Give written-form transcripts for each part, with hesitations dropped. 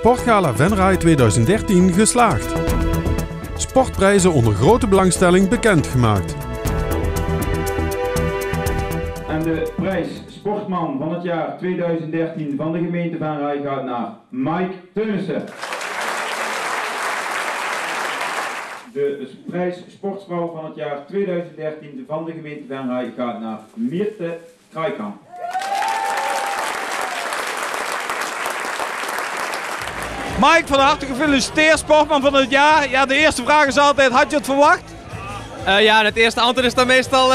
Sportgala Venray 2013 geslaagd. Sportprijzen onder grote belangstelling bekendgemaakt. En de prijs Sportman van het jaar 2013 van de gemeente Venray gaat naar Mike Teunissen. De prijs Sportvrouw van het jaar 2013 van de gemeente Venray gaat naar Mirte Krijkamp. Mike, van harte gefeliciteerd, Sportman van het jaar. Ja, de eerste vraag is altijd, had je het verwacht? Ja, het eerste antwoord is dan meestal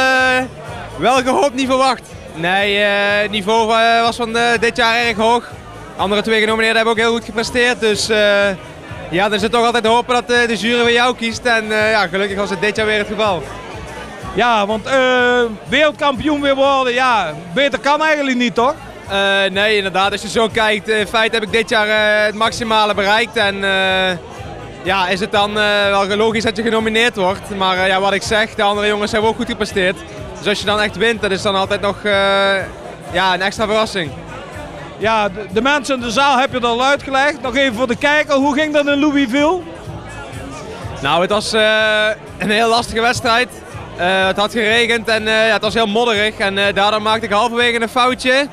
wel gehoopt, niet verwacht. Nee, het niveau was van dit jaar erg hoog. Andere twee genomineerden hebben ook heel goed gepresteerd. Dus ja, dan is het toch altijd hopen dat de jury weer jou kiest. En ja, gelukkig was het dit jaar weer het geval. Ja, want wereldkampioen weer worden, ja, beter kan eigenlijk niet, toch? Nee, inderdaad. Als je zo kijkt, in feite heb ik dit jaar het maximale bereikt. En ja, is het dan wel logisch dat je genomineerd wordt. Maar ja, wat ik zeg, de andere jongens hebben ook goed gepresteerd. Dus als je dan echt wint, dat is dan altijd nog ja, een extra verrassing. Ja, de mensen in de zaal heb je het al uitgelegd. Nog even voor de kijker, hoe ging dat in Louisville? Nou, het was een heel lastige wedstrijd. Het had geregend en ja, het was heel modderig. En daardoor maakte ik halverwege een foutje.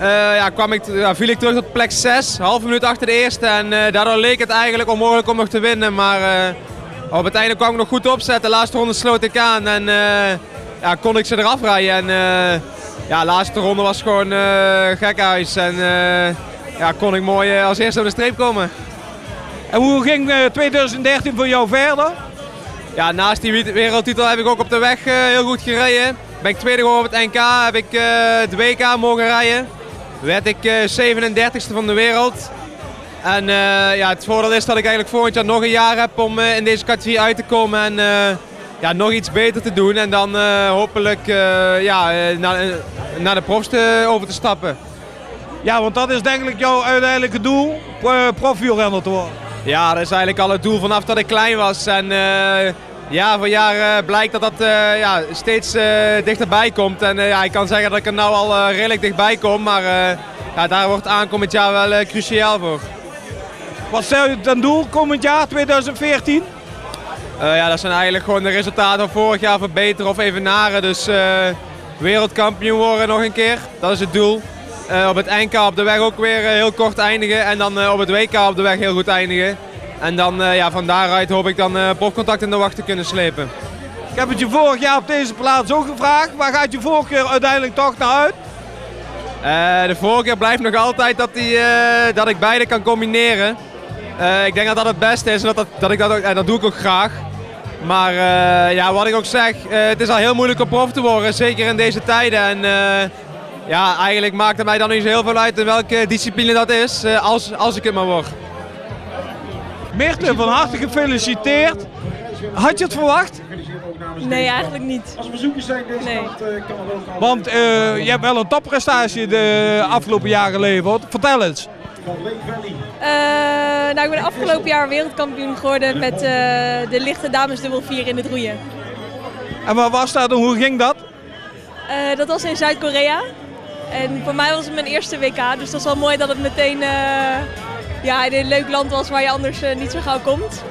Ja, viel ik terug tot plek 6, halve minuut achter de eerste. En daardoor leek het eigenlijk onmogelijk om nog te winnen. Maar op het einde kwam ik nog goed opzetten. De laatste ronde sloot ik aan en ja, kon ik ze eraf rijden. En ja, de laatste ronde was gewoon gekhuis. En ja, kon ik mooi als eerste op de streep komen. En hoe ging 2013 voor jou verder? Ja, naast die wereldtitel heb ik ook op de weg heel goed gereden. Ben ik tweede geworden op het NK, heb ik het WK mogen rijden. Werd ik 37e van de wereld. En ja, het voordeel is dat ik eigenlijk volgend jaar nog een jaar heb om in deze categorie uit te komen en ja, nog iets beter te doen. En dan hopelijk ja, naar de profs over te stappen. Ja, want dat is denk ik jouw uiteindelijke doel, profielrenner te worden. Ja, dat is eigenlijk al het doel vanaf dat ik klein was. En jaar voor jaar blijkt dat ja, steeds dichterbij komt. En ja, ik kan zeggen dat ik er nou al redelijk dichtbij kom. Maar ja, daar wordt aankomend jaar wel cruciaal voor. Wat stel je ten doel komend jaar, 2014? Ja, dat zijn eigenlijk gewoon de resultaten van vorig jaar verbeteren of evenaren. Dus wereldkampioen worden nog een keer, dat is het doel. Op het NK op de weg ook weer heel kort eindigen. En dan op het WK op de weg heel goed eindigen. En dan ja, van daaruit hoop ik dan profcontact in de wacht te kunnen slepen. Ik heb het je vorig jaar op deze plaats ook gevraagd. Waar gaat je voorkeur uiteindelijk toch naar uit? De voorkeur blijft nog altijd dat ik beide kan combineren. Ik denk dat dat het beste is en dat doe ik ook graag. Maar ja, wat ik ook zeg, het is al heel moeilijk om prof te worden, zeker in deze tijden. En ja, eigenlijk maakt het mij dan niet zo heel veel uit in welke discipline dat is, als ik het maar word. Mirte, van harte gefeliciteerd. Had je het verwacht? Nee, eigenlijk niet. Als er bezoekers zijn deze Nee. kant, kan het ook al. Want je hebt wel een topprestatie de afgelopen jaren geleverd. Vertel eens. Van Lake Valley. Nou, ik ben afgelopen jaar wereldkampioen geworden met de lichte dames dubbel 4 in het roeien. En waar was dat en hoe ging dat? Dat was in Zuid-Korea. En voor mij was het mijn eerste WK, dus dat is wel mooi dat het meteen ja, in een leuk land was waar je anders niet zo gauw komt.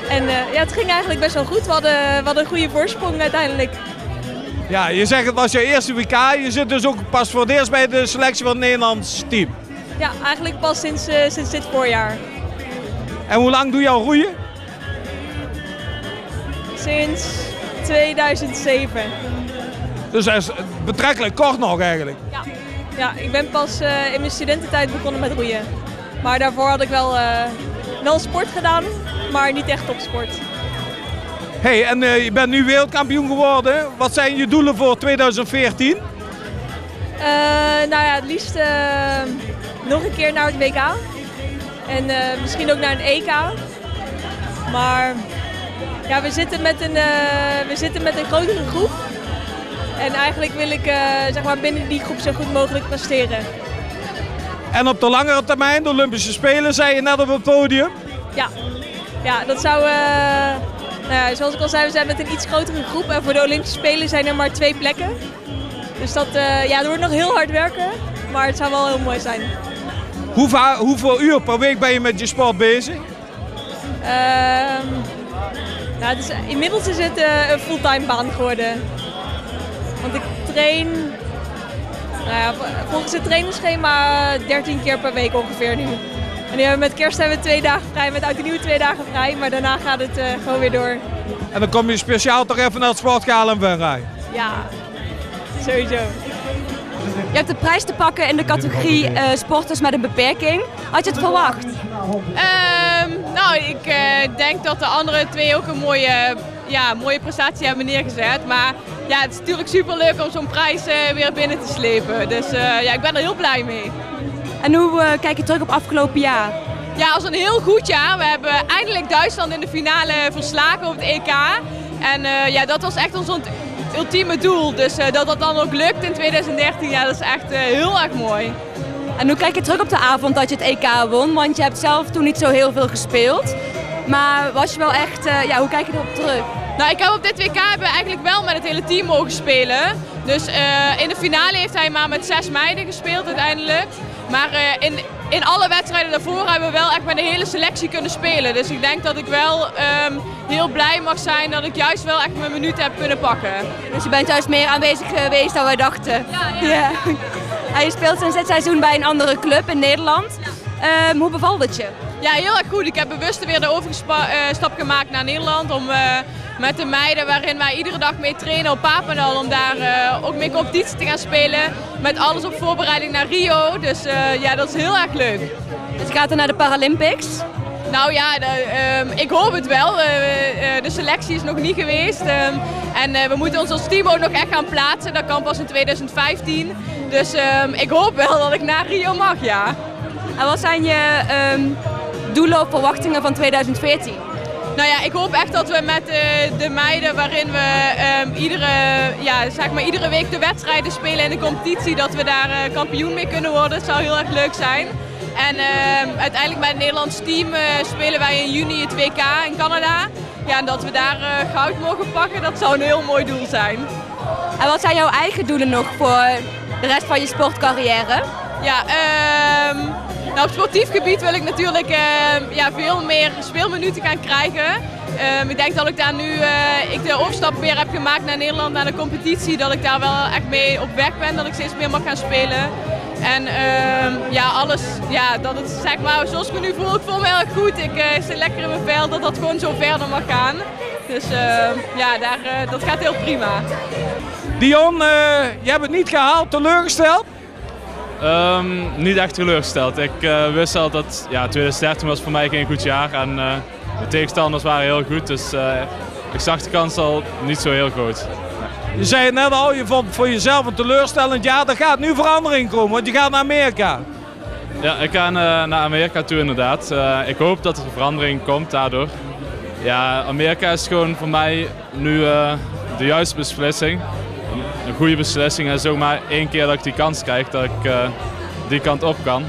En ja, het ging eigenlijk best wel goed. We hadden een goede voorsprong uiteindelijk. Ja, je zegt het was je eerste WK. Je zit dus ook pas voor het eerst bij de selectie van het Nederlands team. Ja, eigenlijk pas sinds dit voorjaar. En hoe lang doe je al roeien? Sinds 2007. Dus dat is betrekkelijk kort nog eigenlijk. Ja, ja, ik ben pas in mijn studententijd begonnen met roeien. Maar daarvoor had ik wel sport gedaan, maar niet echt topsport. Hey, en je bent nu wereldkampioen geworden. Wat zijn je doelen voor 2014? Nou ja, het liefst nog een keer naar het WK. En misschien ook naar een EK. Maar ja, we zitten met een grotere groep. En eigenlijk wil ik zeg maar binnen die groep zo goed mogelijk presteren. En op de langere termijn, de Olympische Spelen, zei je net op het podium. Ja, dat zou... nou ja, zoals ik al zei, we zijn met een iets grotere groep. En voor de Olympische Spelen zijn er maar 2 plekken. Dus dat, ja, er wordt nog heel hard werken. Maar het zou wel heel mooi zijn. Hoeveel uur per week ben je met je sport bezig? Nou, inmiddels is het een fulltime baan geworden. Want ik train, volgens het trainingsschema 13 keer per week ongeveer nu. En nu met kerst hebben we 2 dagen vrij, met oud en nieuw 2 dagen vrij. Maar daarna gaat het gewoon weer door. En dan kom je speciaal toch even naar het Sportgala in Venray? Ja, sowieso. Je hebt de prijs te pakken in de categorie sporters met een beperking. Had je het verwacht? Nou, ik denk dat de andere 2 ook een mooie prestatie hebben neergezet. Maar ja, het is natuurlijk super leuk om zo'n prijs weer binnen te slepen. Dus ik ben er heel blij mee. En hoe kijk je terug op afgelopen jaar? Ja, als een heel goed jaar. We hebben eindelijk Duitsland in de finale verslagen op het EK. En dat was echt ons ultieme doel. Dus dat dat dan ook lukt in 2013, ja, dat is echt heel erg mooi. En hoe kijk je terug op de avond dat je het EK won? Want je hebt zelf toen niet zo heel veel gespeeld. Maar was je wel echt, hoe kijk je erop terug? Nou, ik heb op dit WK hebben we eigenlijk wel met het hele team mogen spelen. Dus in de finale heeft hij maar met 6 meiden gespeeld uiteindelijk. Maar in alle wedstrijden daarvoor hebben we wel echt met de hele selectie kunnen spelen. Dus ik denk dat ik wel heel blij mag zijn dat ik juist wel echt mijn minuten heb kunnen pakken. Dus je bent juist meer aanwezig geweest dan wij dachten. Ja. En je speelt sinds dit seizoen bij een andere club in Nederland. Hoe bevalt het je? Ja, heel erg goed. Ik heb bewust weer de overstap gemaakt naar Nederland om met de meiden waarin wij iedere dag mee trainen op Papendal om daar ook mee competitie te gaan spelen. Met alles op voorbereiding naar Rio. Dus dat is heel erg leuk. Dus je gaat er naar de Paralympics? Nou ja, ik hoop het wel. De selectie is nog niet geweest. En we moeten ons als team ook nog echt gaan plaatsen. Dat kan pas in 2015. Dus ik hoop wel dat ik naar Rio mag, ja. En wat zijn je doelen of verwachtingen van 2014? Nou ja, ik hoop echt dat we met de meiden waarin we iedere week de wedstrijden spelen in de competitie, dat we daar kampioen mee kunnen worden. Dat zou heel erg leuk zijn. En uiteindelijk bij het Nederlands team spelen wij in juni het WK in Canada. Ja, en dat we daar goud mogen pakken, dat zou een heel mooi doel zijn. En wat zijn jouw eigen doelen nog voor de rest van je sportcarrière? Ja, op sportief gebied wil ik natuurlijk veel meer speelminuten gaan krijgen. Ik denk dat ik daar nu de overstap weer heb gemaakt naar Nederland, naar de competitie. Dat ik daar wel echt mee op weg ben, dat ik steeds meer mag gaan spelen. En alles, dat het zeg maar zoals ik me nu voel, ik voel me heel erg goed. Ik zit lekker in mijn vel, dat gewoon zo verder mag gaan. Dus dat gaat heel prima. Dion, je hebt het niet gehaald, teleurgesteld? Niet echt teleurgesteld. Ik wist al dat 2013 was voor mij geen goed jaar en de tegenstanders waren heel goed. Dus ik zag de kans al niet zo heel groot. Je zei het net al, je vond voor jezelf een teleurstellend jaar. Er gaat nu verandering komen, want je gaat naar Amerika. Ja, ik ga naar Amerika toe inderdaad. Ik hoop dat er verandering komt daardoor. Ja, Amerika is gewoon voor mij nu de juiste beslissing. Een goede beslissing en zomaar 1 keer dat ik die kans krijg dat ik die kant op kan.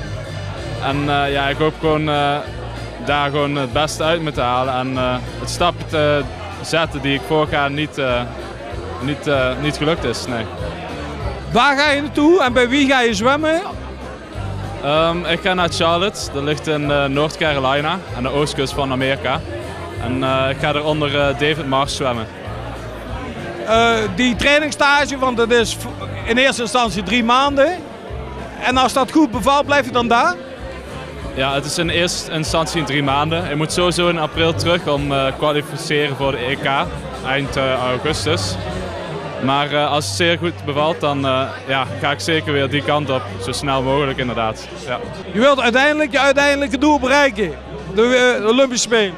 En ik hoop gewoon daar gewoon het beste uit me te halen en het stapje te zetten die ik vorig jaar niet gelukt is. Nee. Waar ga je naartoe en bij wie ga je zwemmen? Ik ga naar Charlotte, dat ligt in North Carolina, aan de oostkust van Amerika. En ik ga er onder David Marsh zwemmen. Die trainingsstage, want dat is in eerste instantie 3 maanden. En als dat goed bevalt, blijf je dan daar? Ja, het is in eerste instantie 3 maanden. Ik moet sowieso in april terug om kwalificeren voor de EK, eind augustus. Maar als het zeer goed bevalt, dan ga ik zeker weer die kant op, zo snel mogelijk inderdaad. Ja. Je wilt uiteindelijk je uiteindelijke doel bereiken, de Olympische Spelen?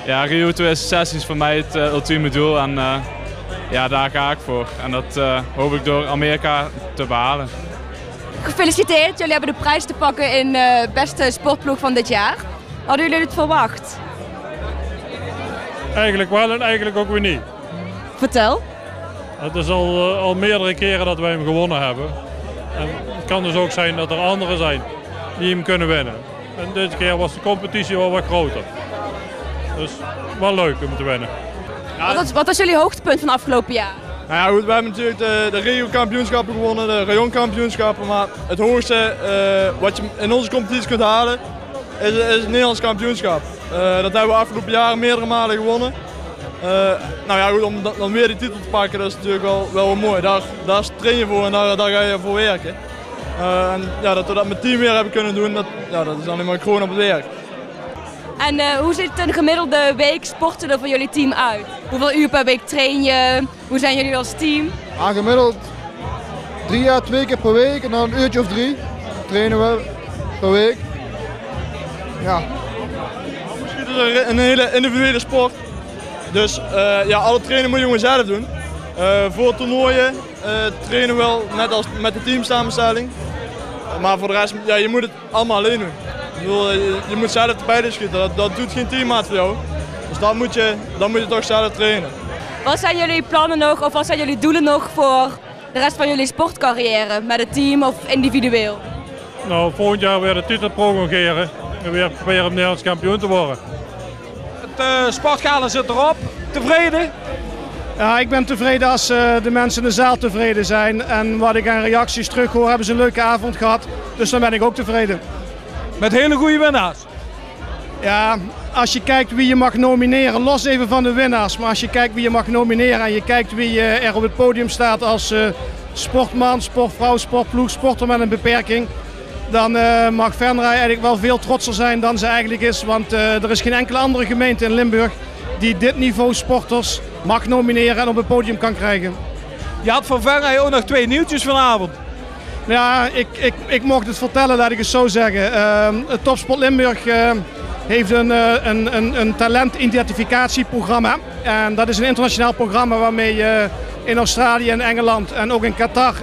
Ja, Rio 2016 is voor mij het ultieme doel en daar ga ik voor. En dat hoop ik door Amerika te behalen. Gefeliciteerd, jullie hebben de prijs te pakken in beste sportploeg van dit jaar. Hadden jullie het verwacht? Eigenlijk wel en eigenlijk ook weer niet. Vertel. Het is al meerdere keren dat wij hem gewonnen hebben. En het kan dus ook zijn dat er anderen zijn die hem kunnen winnen. En deze keer was de competitie wel wat groter. Dus wel leuk om te winnen. Wat was jullie hoogtepunt van afgelopen jaar? Nou ja, goed, we hebben natuurlijk de regio-kampioenschappen gewonnen, de rayonkampioenschappen, maar het hoogste wat je in onze competitie kunt halen is het Nederlands kampioenschap. Dat hebben we afgelopen jaren meerdere malen gewonnen. Nou ja, goed, om dan weer die titel te pakken, dat is natuurlijk wel mooi. Daar train je voor en daar ga je voor werken. En ja, dat we dat met team weer hebben kunnen doen, dat is alleen maar gewoon op het werk. En hoe ziet een gemiddelde week sporten er voor jullie team uit? Hoeveel uur per week train je? Hoe zijn jullie als team? Gemiddeld 3 à 2 keer per week en dan een uurtje of 3 trainen we per week. Ja. Het is een hele individuele sport. Dus alle trainingen moet je gewoon zelf doen. Voor toernooien trainen we wel net als met de teamsamenstelling. Maar voor de rest, je moet het allemaal alleen doen. Ik bedoel, je moet zelf erbij schieten, dat doet geen teammaat voor jou. Dus dan moet je toch zelf trainen. Wat zijn jullie plannen nog of wat zijn jullie doelen nog voor de rest van jullie sportcarrière? Met het team of individueel? Nou, volgend jaar weer de titel prolongeren en weer proberen om Nederlands kampioen te worden. Het sportgala zit erop. Tevreden? Ja, ik ben tevreden als de mensen in de zaal tevreden zijn. En wat ik aan reacties terughoor, hebben ze een leuke avond gehad. Dus dan ben ik ook tevreden. Met hele goede winnaars? Ja, als je kijkt wie je mag nomineren, los even van de winnaars. Maar als je kijkt wie je mag nomineren en je kijkt wie er op het podium staat als sportman, sportvrouw, sportploeg, sporter met een beperking. Dan mag Venray eigenlijk wel veel trotser zijn dan ze eigenlijk is. Want er is geen enkele andere gemeente in Limburg die dit niveau sporters mag nomineren en op het podium kan krijgen. Je had van Venray ook nog 2 nieuwtjes vanavond. Ja, ik mocht het vertellen, laat ik het zo zeggen. Het Topsport Limburg heeft een talentidentificatieprogramma. En dat is een internationaal programma waarmee in Australië en Engeland en ook in Qatar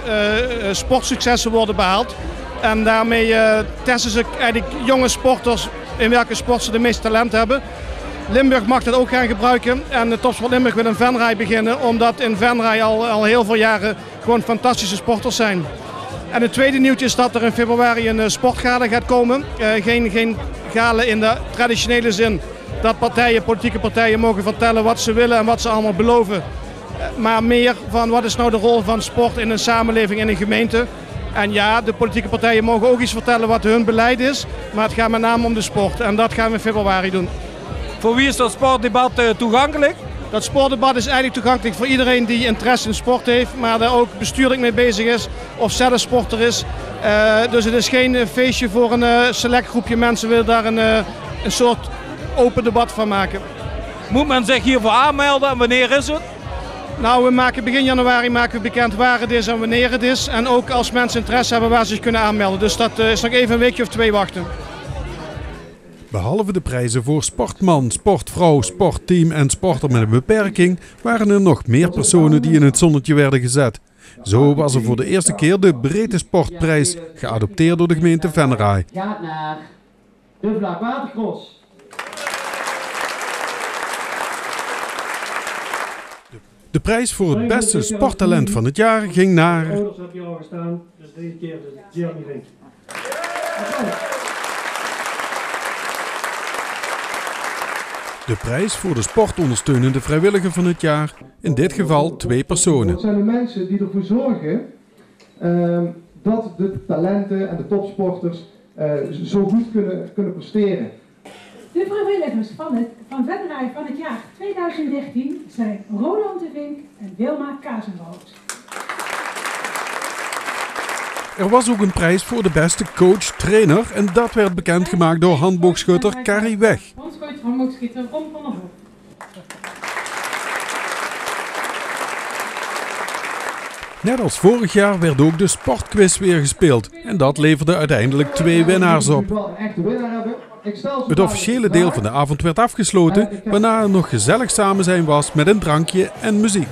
sportsuccessen worden behaald. En daarmee testen ze eigenlijk jonge sporters in welke sport ze de meeste talent hebben. Limburg mag dat ook gaan gebruiken en de Topsport Limburg wil in Venray beginnen, omdat in Venray al heel veel jaren gewoon fantastische sporters zijn. En het tweede nieuwtje is dat er in februari een sportgala gaat komen. Geen gala in de traditionele zin dat politieke partijen mogen vertellen wat ze willen en wat ze allemaal beloven. Maar meer van wat is nou de rol van sport in een samenleving, in een gemeente. En ja, de politieke partijen mogen ook iets vertellen wat hun beleid is. Maar het gaat met name om de sport en dat gaan we in februari doen. Voor wie is dat sportdebat toegankelijk? Dat sportdebat is eigenlijk toegankelijk voor iedereen die interesse in sport heeft, maar daar ook bestuurlijk mee bezig is of zelf sporter is. Dus het is geen feestje voor een select groepje mensen, willen daar een soort open debat van maken. Moet men zich hiervoor aanmelden en wanneer is het? Nou, we maken begin januari bekend waar het is en wanneer het is. En ook als mensen interesse hebben waar ze zich kunnen aanmelden. Dus dat is nog even een weekje of 2 wachten. Behalve de prijzen voor sportman, sportvrouw, sportteam en sporter met een beperking waren er nog meer personen die in het zonnetje werden gezet. Zo was er voor de eerste keer de Breedte Sportprijs, geadopteerd door de gemeente Venray. Gaat naar de Vlaagwatercross. De prijs voor het beste sporttalent van het jaar ging naar... De ouders heb je al gestaan, dus deze keer is het Jeremy Rink. De prijs voor de sportondersteunende vrijwilliger van het jaar, in dit geval 2 personen. Dat zijn de mensen die ervoor zorgen dat de talenten en de topsporters zo goed kunnen presteren. De vrijwilligers van Venray van het jaar 2013 zijn Roland de Vink en Wilma Kazenboot. Er was ook een prijs voor de beste coach-trainer en dat werd bekendgemaakt door handboogschutter Carrie Weg. Bondscoach handboogschutter Ron van der Hoek. Net als vorig jaar werd ook de sportquiz weer gespeeld en dat leverde uiteindelijk 2 winnaars op. Het officiële deel van de avond werd afgesloten, waarna er nog gezellig samen zijn was met een drankje en muziek.